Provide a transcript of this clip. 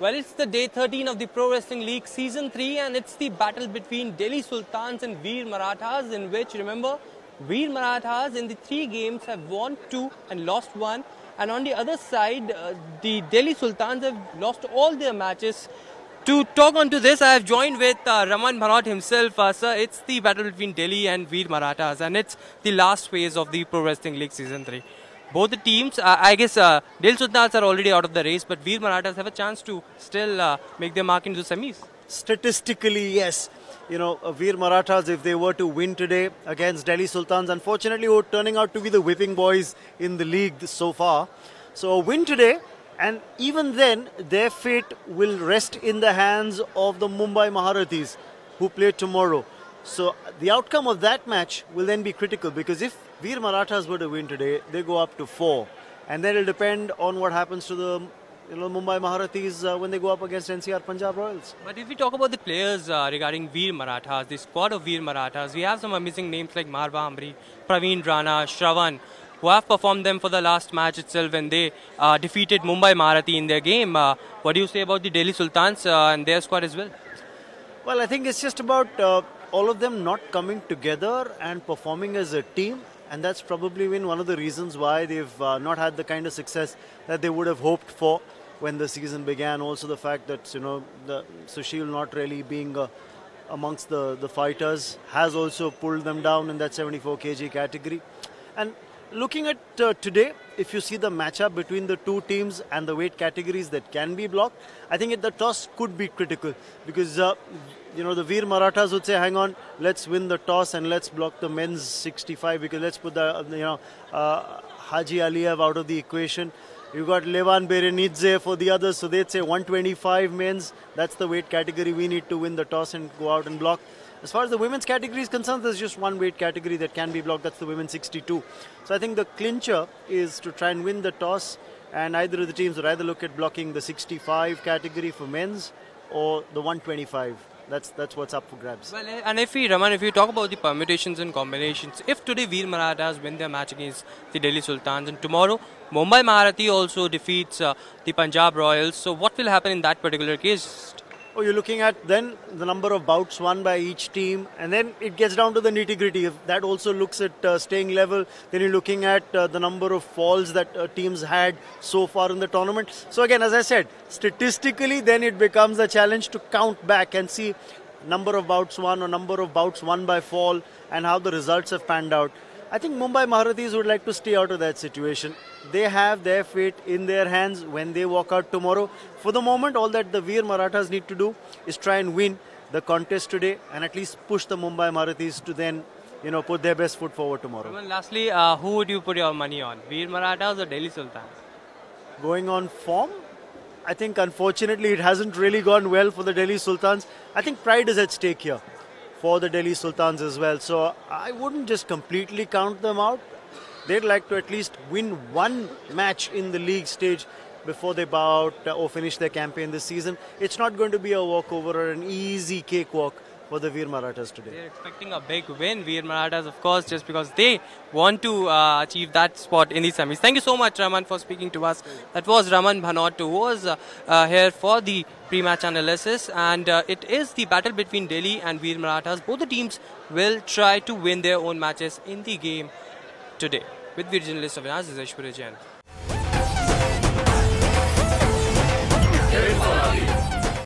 Well, it's the day 13 of the Pro Wrestling League Season 3 and it's the battle between Delhi Sultans and Veer Marathas, in which, remember, Veer Marathas in the 3 games have won 2 and lost 1. And on the other side, the Delhi Sultans have lost all their matches. To talk on to this, I have joined with Raman Bhanot himself. Sir, it's the battle between Delhi and Veer Marathas and it's the last phase of the Pro Wrestling League Season 3. Both the teams, I guess Delhi Sultans are already out of the race, but Veer Marathas have a chance to still make their mark into the semis. Statistically, yes. You know, Veer Marathas, if they were to win today against Delhi Sultans, unfortunately, were turning out to be the whipping boys in the league so far. So a win today, and even then, their fate will rest in the hands of the Mumbai Maharathis, who play tomorrow. So the outcome of that match will then be critical, because if Veer Marathas were to win today, they go up to 4. And then it'll depend on what happens to the Mumbai Maharathis when they go up against NCR Punjab Royals. But if we talk about the players regarding Veer Marathas, the squad of Veer Marathas, we have some amazing names like Marva Amri, Praveen Rana, Shravan, who have performed them for the last match itself when they defeated Mumbai Maharathi in their game. What do you say about the Delhi Sultans and their squad as well? Well, I think it's just about all of them not coming together and performing as a team. And that's probably been one of the reasons why they've not had the kind of success that they would have hoped for when the season began. Also the fact that, the Sushil not really being amongst the fighters has also pulled them down in that 74 kg category. And looking at today, if you see the matchup between the two teams and the weight categories that can be blocked, I think the toss could be critical, because the Veer Marathas would say, hang on, let's win the toss and let's block the men's 65, because let's put the Haji Aliyev out of the equation. You've got Levan Berenidze for the others, so they'd say 125 men's, that's the weight category we need to win the toss and go out and block. As far as the women's category is concerned, there's just one weight category that can be blocked, that's the women's 62. So I think the clincher is to try and win the toss, and either of the teams would either look at blocking the 65 category for men's or the 125. That's what's up for grabs. Well, and if you talk about the permutations and combinations, if today Veer Marathas win their match against the Delhi Sultans and tomorrow Mumbai Maharathi also defeats the Punjab Royals, so what will happen in that particular case? Oh, you're looking at then the number of bouts won by each team, and then it gets down to the nitty-gritty. If that also looks at staying level, then you're looking at the number of falls that teams had so far in the tournament. So again, as I said, statistically, then it becomes a challenge to count back and see number of bouts won or number of bouts won by fall and how the results have panned out. I think Mumbai Maharathis would like to stay out of that situation. They have their fate in their hands when they walk out tomorrow. For the moment, all that the Veer Marathas need to do is try and win the contest today and at least push the Mumbai Maharathis to then, put their best foot forward tomorrow. Well, lastly, who would you put your money on? Veer Marathas or Delhi Sultans? Going on form, I think unfortunately it hasn't really gone well for the Delhi Sultans. I think pride is at stake here for the Delhi Sultans as well. So I wouldn't just completely count them out. They'd like to at least win one match in the league stage before they bow out or finish their campaign this season. It's not going to be a walkover or an easy cakewalk for the Veer Marathas today. They're expecting a big win, Veer Marathas, of course, just because they want to achieve that spot in the semis. Thank you so much, Raman, for speaking to us. That was Raman Bhanot, who was here for the pre-match analysis. And it is the battle between Delhi and Veer Marathas. Both the teams will try to win their own matches in the game today. With video journalist Avinash, this is Aishwarya Jain.